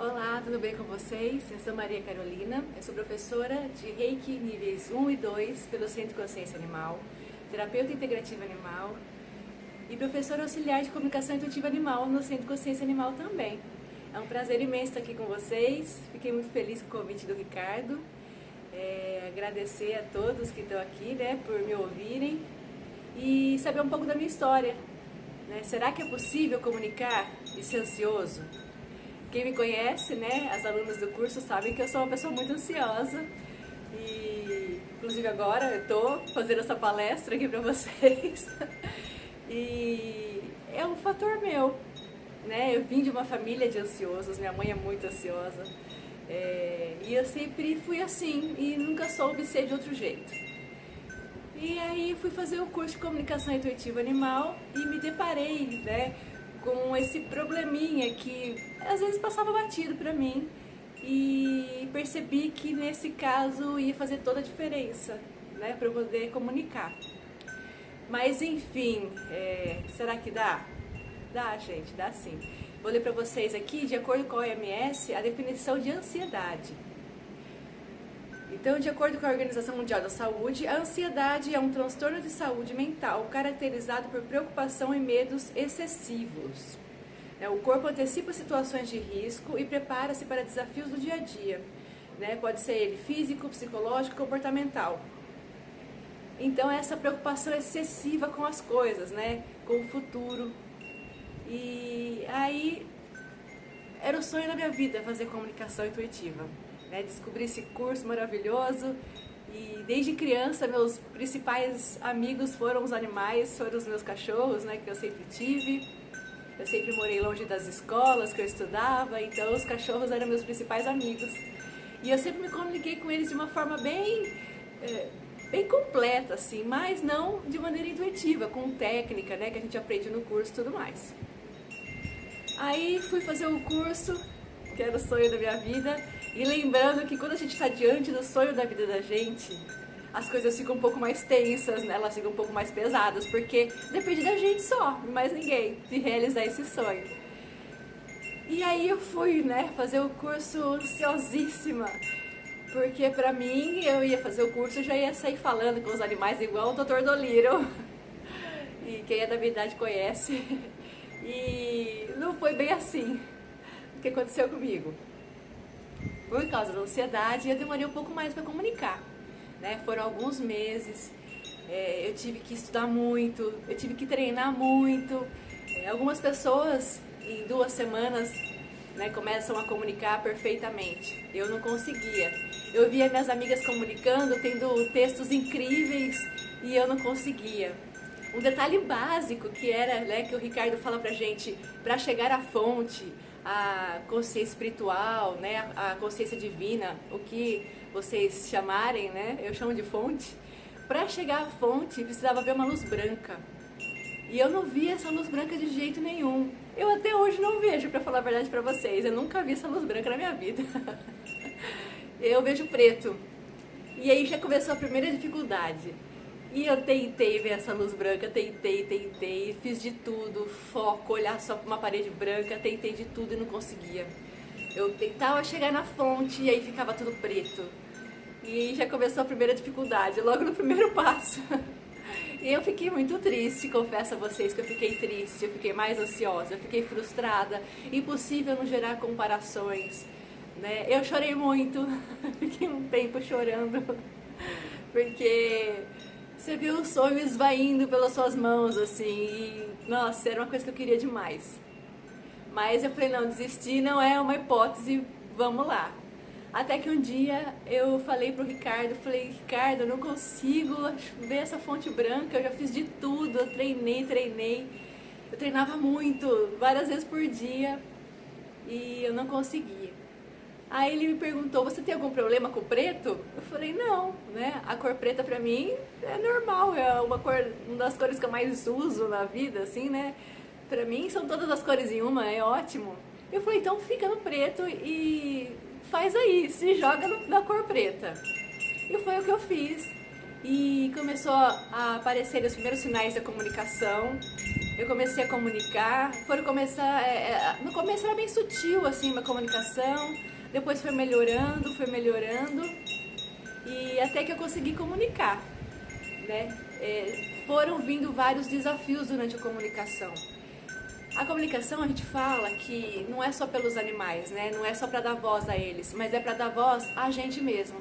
Olá, tudo bem com vocês? Eu sou Maria Carolina, eu sou professora de Reiki níveis 1 e 2 pelo Centro Consciência Animal, terapeuta integrativa animal e professora auxiliar de comunicação intuitiva animal no Centro Consciência Animal também. É um prazer imenso estar aqui com vocês, fiquei muito feliz com o convite do Ricardo, agradecer a todos que estão aqui, por me ouvirem e saber um pouco da minha história. Será que é possível comunicar e ser ansioso? Quem me conhece, as alunas do curso sabem que eu sou uma pessoa muito ansiosa e, inclusive agora, eu estou fazendo essa palestra aqui para vocês e é um fator meu, Eu vim de uma família de ansiosos, minha mãe é muito ansiosa e eu sempre fui assim e nunca soube ser de outro jeito. E aí fui fazer o curso de comunicação intuitiva animal e me deparei, com esse probleminha que às vezes passava batido pra mim e percebi que nesse caso ia fazer toda a diferença, para eu poder comunicar. Mas enfim, será que dá? Dá, gente, dá sim. Vou ler pra vocês aqui, de acordo com a OMS, a definição de ansiedade. Então, de acordo com a Organização Mundial da Saúde, a ansiedade é um transtorno de saúde mental caracterizado por preocupação e medos excessivos. O corpo antecipa situações de risco e prepara-se para desafios do dia a dia. Pode ser ele físico, psicológico, comportamental. Então, essa preocupação excessiva com as coisas, com o futuro. E aí, era o sonho da minha vida fazer comunicação intuitiva. Descobri esse curso maravilhoso e desde criança meus principais amigos foram os animais, foram os meus cachorros, que eu sempre tive. Eu sempre morei longe das escolas que eu estudava, então os cachorros eram meus principais amigos. E eu sempre me comuniquei com eles de uma forma bem completa, assim, mas não de maneira intuitiva, com técnica, que a gente aprende no curso e tudo mais. Aí fui fazer o curso, que era o sonho da minha vida. E lembrando que quando a gente está diante do sonho da vida da gente, as coisas ficam um pouco mais tensas, elas ficam um pouco mais pesadas, porque depende da gente só, mais ninguém, de realizar esse sonho. E aí eu fui, fazer o curso ansiosíssima, porque pra mim, eu ia fazer o curso e já ia sair falando com os animais igual o Dr. Dolittle, e quem é da minha idade conhece, e não foi bem assim o que aconteceu comigo. Por causa da ansiedade, eu demorei um pouco mais para comunicar, Foram alguns meses, eu tive que estudar muito, eu tive que treinar muito. Algumas pessoas, em 2 semanas, começam a comunicar perfeitamente. Eu não conseguia. Eu via minhas amigas comunicando, tendo textos incríveis, e eu não conseguia. Um detalhe básico que era, que o Ricardo fala pra gente, para chegar à fonte, a consciência espiritual, a consciência divina, o que vocês chamarem, eu chamo de fonte. Para chegar à fonte, precisava ver uma luz branca. E eu não via essa luz branca de jeito nenhum. Eu até hoje não vejo, para falar a verdade para vocês. Eu nunca vi essa luz branca na minha vida. Eu vejo preto. E aí já começou a primeira dificuldade. E eu tentei ver essa luz branca, tentei, fiz de tudo, foco, olhar só para uma parede branca, tentei de tudo e não conseguia. Eu tentava chegar na fonte e aí ficava tudo preto. E aí já começou a primeira dificuldade, logo no primeiro passo. E eu fiquei muito triste, confesso a vocês que eu fiquei triste, eu fiquei mais ansiosa, eu fiquei frustrada, impossível não gerar comparações, Eu chorei muito, fiquei um tempo chorando, porque você viu o sonho esvaindo pelas suas mãos, assim, e, nossa, era uma coisa que eu queria demais. Mas eu falei, não, desistir não é uma hipótese, vamos lá. Até que um dia eu falei pro Ricardo, Ricardo, eu não consigo ver essa fonte branca, eu já fiz de tudo, eu treinei. Eu treinava muito, várias vezes por dia, e eu não conseguia. Aí ele me perguntou, você tem algum problema com o preto? Eu falei, não, A cor preta pra mim é normal, é uma das cores que eu mais uso na vida, assim, Pra mim são todas as cores em uma, é ótimo. Eu falei, então fica no preto e faz aí, se joga na cor preta. E foi o que eu fiz. E começou a aparecer os primeiros sinais da comunicação. eu comecei a comunicar, no começo era bem sutil, assim, uma comunicação, depois foi melhorando, e até que eu consegui comunicar, né? Foram vindo vários desafios durante a comunicação. A comunicação, a gente fala que não é só pelos animais, né? Não é só para dar voz a eles, mas é para dar voz a gente mesmo,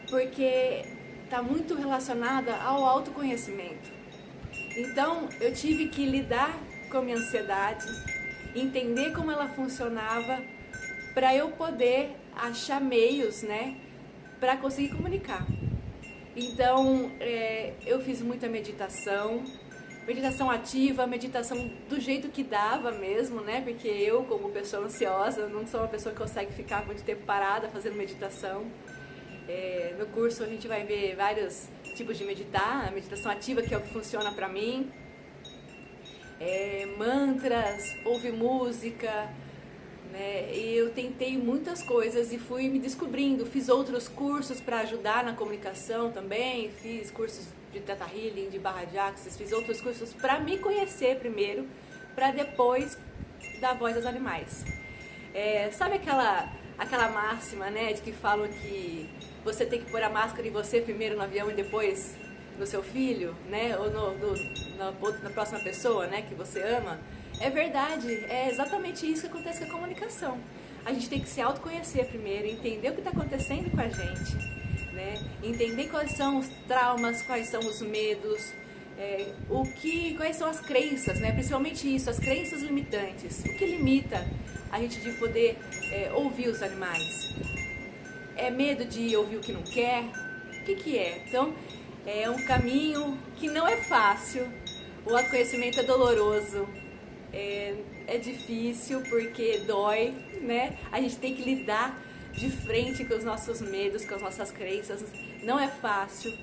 porque está muito relacionada ao autoconhecimento. Então, eu tive que lidar com a minha ansiedade, entender como ela funcionava, para eu poder achar meios, né, para conseguir comunicar. Então, eu fiz muita meditação ativa, meditação do jeito que dava mesmo, né, porque eu, como pessoa ansiosa, não sou uma pessoa que consegue ficar muito tempo parada fazendo meditação. No curso a gente vai ver vários tipos de meditar, a meditação ativa, que é o que funciona para mim, mantras, ouvir música, né? E eu tentei muitas coisas e fui me descobrindo, fiz outros cursos para ajudar na comunicação também, fiz cursos de Theta Healing, de Barra de Axis, fiz outros cursos para me conhecer primeiro, para depois dar voz aos animais. Sabe aquela máxima, né, de que falam que você tem que pôr a máscara em você primeiro no avião e depois no seu filho, né, ou na próxima pessoa, né, que você ama? É verdade, é exatamente isso que acontece com a comunicação. A gente tem que se autoconhecer primeiro, entender o que está acontecendo com a gente, né, entender quais são os traumas, quais são os medos, quais são as crenças, né, principalmente isso, as crenças limitantes, o que limita a gente de poder ouvir os animais. É medo de ouvir o que não quer? O que é? Então, é um caminho que não é fácil, o autoconhecimento é doloroso, é difícil porque dói, né? A gente tem que lidar de frente com os nossos medos, com as nossas crenças, não é fácil,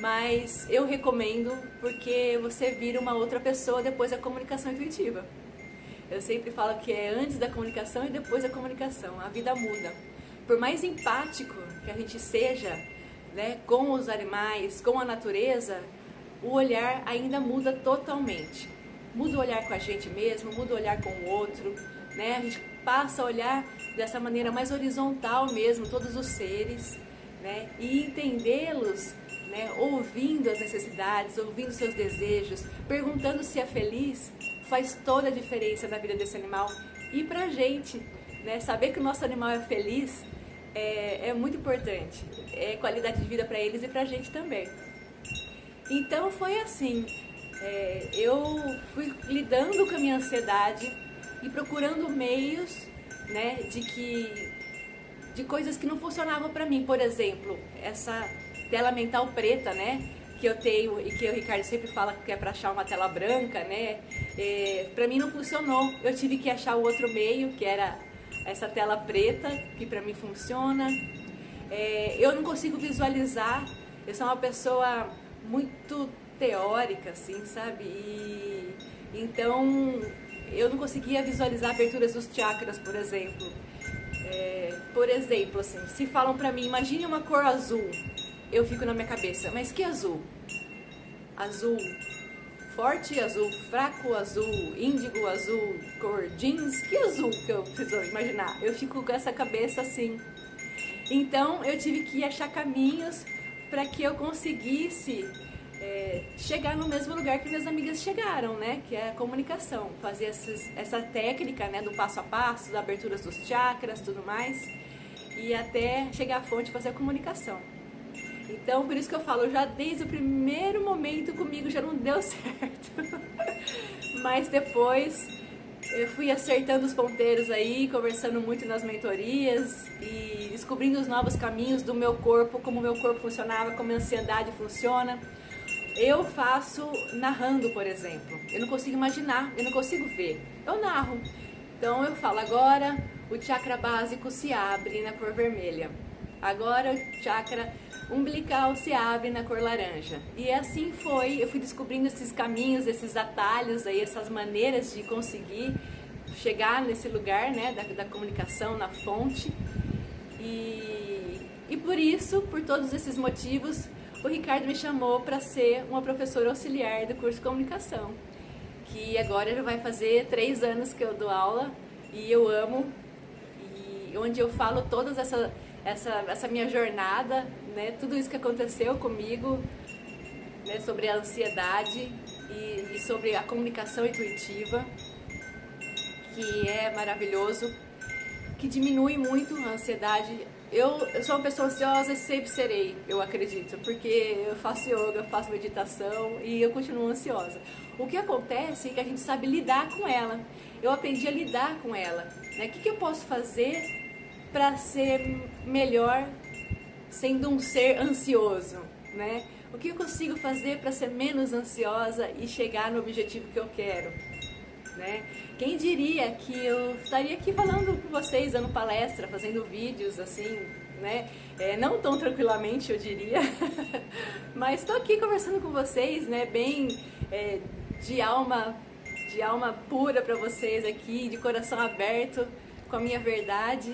mas eu recomendo porque você vira uma outra pessoa depois da comunicação intuitiva. Eu sempre falo que é antes da comunicação e depois da comunicação, a vida muda. Por mais empático que a gente seja, né, com os animais, com a natureza, o olhar ainda muda totalmente. Muda o olhar com a gente mesmo, muda o olhar com o outro, né? A gente passa a olhar dessa maneira mais horizontal mesmo, todos os seres, né? E entendê-los, né, ouvindo as necessidades, ouvindo seus desejos, perguntando se é feliz, faz toda a diferença na vida desse animal e pra gente, né? Saber que o nosso animal é feliz é muito importante, é qualidade de vida para eles e pra gente também. Então foi assim, eu fui lidando com a minha ansiedade e procurando meios, né, de coisas que não funcionavam para mim. Por exemplo, essa tela mental preta, né, que eu tenho e que o Ricardo sempre fala que é para achar uma tela branca, né, para mim não funcionou. Eu tive que achar o outro meio, que era essa tela preta, que para mim funciona. Eu não consigo visualizar, eu sou uma pessoa muito teórica, assim, sabe? Então eu não conseguia visualizar aberturas dos chakras, por exemplo. Por exemplo, assim, se falam pra mim, imagine uma cor azul, eu fico na minha cabeça, mas que azul? Azul forte, azul fraco, azul índigo, azul cor jeans, que azul que eu preciso imaginar? Eu fico com essa cabeça assim. Então eu tive que achar caminhos para que eu conseguisse chegar no mesmo lugar que minhas amigas chegaram, né? Que é a comunicação, fazer essa técnica, né, do passo a passo, das aberturas dos chakras, tudo mais, e até chegar à fonte e fazer a comunicação. Então, por isso que eu falo, já desde o primeiro momento comigo já não deu certo. Mas depois eu fui acertando os ponteiros aí, conversando muito nas mentorias e descobrindo os novos caminhos do meu corpo, como o meu corpo funcionava, como a ansiedade funciona. Eu faço narrando, por exemplo. Eu não consigo imaginar, eu não consigo ver. Eu narro. Então eu falo, agora o chakra básico se abre na cor vermelha. Agora o chakra umbilical se abre na cor laranja. E assim foi, eu fui descobrindo esses caminhos, esses atalhos aí, essas maneiras de conseguir chegar nesse lugar, né, da comunicação, na fonte. E por isso, por todos esses motivos, o Ricardo me chamou para ser uma professora auxiliar do curso de comunicação. que agora já vai fazer 3 anos que eu dou aula e eu amo, e onde eu falo toda essa minha jornada, né, tudo isso que aconteceu comigo, né, sobre a ansiedade e sobre a comunicação intuitiva, que é maravilhoso, que diminui muito a ansiedade. Eu sou uma pessoa ansiosa e sempre serei, eu acredito, porque eu faço yoga, faço meditação e eu continuo ansiosa. O que acontece é que a gente sabe lidar com ela. Eu aprendi a lidar com ela, né? O que eu posso fazer para ser melhor sendo um ser ansioso, né? O que eu consigo fazer para ser menos ansiosa e chegar no objetivo que eu quero, né? Quem diria que eu estaria aqui falando com vocês, dando palestra, fazendo vídeos assim, né? Não tão tranquilamente, eu diria, mas estou aqui conversando com vocês, né? Bem de alma pura para vocês aqui, de coração aberto, com a minha verdade.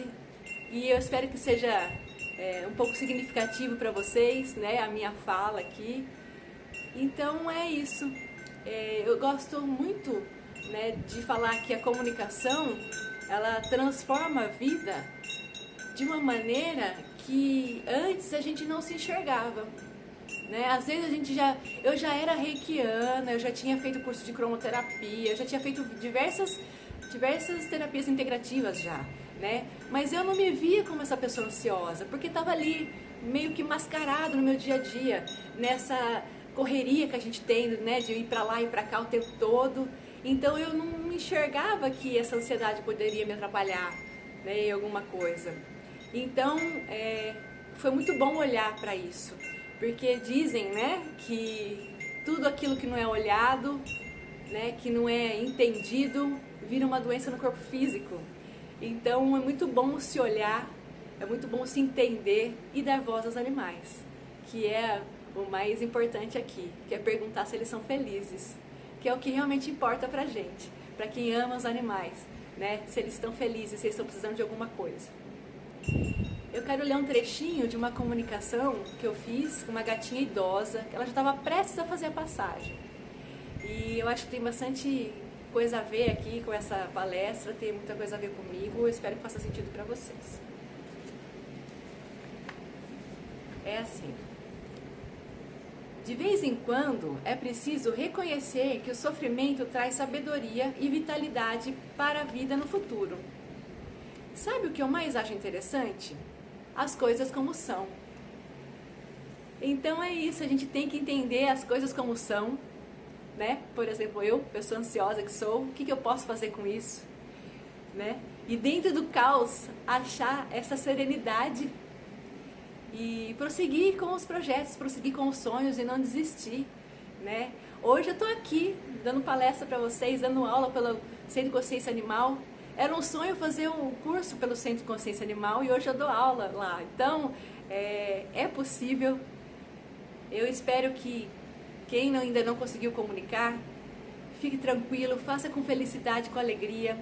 E eu espero que seja um pouco significativo para vocês, né? A minha fala aqui. Então é isso. Eu gosto muito, né, de falar que a comunicação, ela transforma a vida de uma maneira que antes a gente não se enxergava, né? Às vezes eu já era reikiana, eu já tinha feito curso de cromoterapia, eu já tinha feito diversas terapias integrativas já, né? Mas eu não me via como essa pessoa ansiosa, porque estava ali meio que mascarado no meu dia a dia, nessa correria que a gente tem, né, de ir para lá e para cá o tempo todo. Então eu não enxergava que essa ansiedade poderia me atrapalhar, né, em alguma coisa. Então foi muito bom olhar para isso, porque dizem, né, que tudo aquilo que não é olhado, né, que não é entendido, vira uma doença no corpo físico. Então é muito bom se olhar, é muito bom se entender e dar voz aos animais, que é o mais importante aqui, que é perguntar se eles são felizes, que é o que realmente importa pra gente, pra quem ama os animais, né? Se eles estão felizes, se eles estão precisando de alguma coisa. Eu quero ler um trechinho de uma comunicação que eu fiz com uma gatinha idosa, que ela já estava prestes a fazer a passagem. E eu acho que tem bastante coisa a ver aqui com essa palestra, tem muita coisa a ver comigo, eu espero que faça sentido para vocês. É assim. De vez em quando é preciso reconhecer que o sofrimento traz sabedoria e vitalidade para a vida no futuro. Sabe o que eu mais acho interessante? As coisas como são. Então é isso, a gente tem que entender as coisas como são, né? Por exemplo, eu, pessoa ansiosa que sou, o que eu posso fazer com isso, né? E dentro do caos, achar essa serenidade e prosseguir com os projetos, prosseguir com os sonhos e não desistir, né? Hoje eu tô aqui dando palestra para vocês, dando aula pelo Centro de Consciência Animal. Era um sonho fazer um curso pelo Centro de Consciência Animal e hoje eu dou aula lá. Então, é possível. Eu espero que quem ainda não conseguiu comunicar, fique tranquilo, faça com felicidade, com alegria.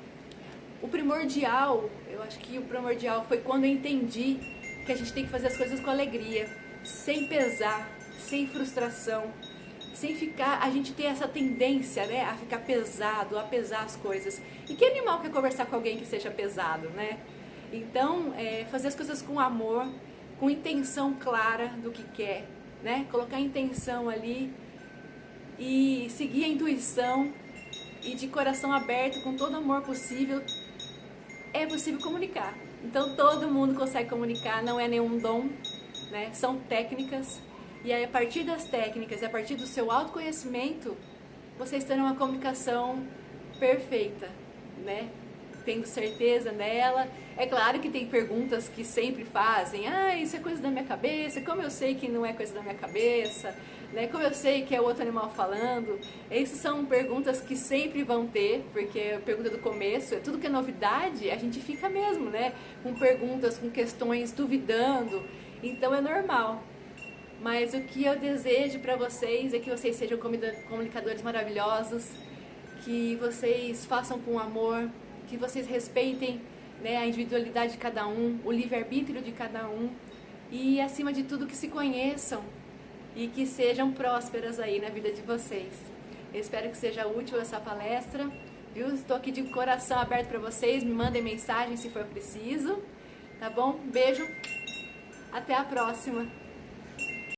O primordial, eu acho que o primordial foi quando eu entendi que a gente tem que fazer as coisas com alegria, sem pesar, sem frustração, sem ficar, a gente tem essa tendência, né, a ficar pesado, a pesar as coisas. E que animal quer conversar com alguém que seja pesado, né? Então, fazer as coisas com amor, com intenção clara do que quer, né? Colocar a intenção ali e seguir a intuição e de coração aberto, com todo o amor possível, é possível comunicar. Então todo mundo consegue comunicar, não é nenhum dom, né? São técnicas, e aí a partir das técnicas e a partir do seu autoconhecimento, vocês terão uma comunicação perfeita, né? Tendo certeza nela. É claro que tem perguntas que sempre fazem, isso é coisa da minha cabeça, como eu sei que não é coisa da minha cabeça, né? Como eu sei que é outro animal falando. Essas são perguntas que sempre vão ter, porque a pergunta do começo, tudo que é novidade, a gente fica mesmo, né? Com perguntas, com questões, duvidando, então é normal. Mas o que eu desejo para vocês é que vocês sejam comunicadores maravilhosos, que vocês façam com amor, que vocês respeitem, né, a individualidade de cada um, o livre-arbítrio de cada um, e acima de tudo que se conheçam e que sejam prósperas aí na vida de vocês. Eu espero que seja útil essa palestra, viu? Estou aqui de coração aberto para vocês, me mandem mensagem se for preciso, tá bom? Beijo, até a próxima!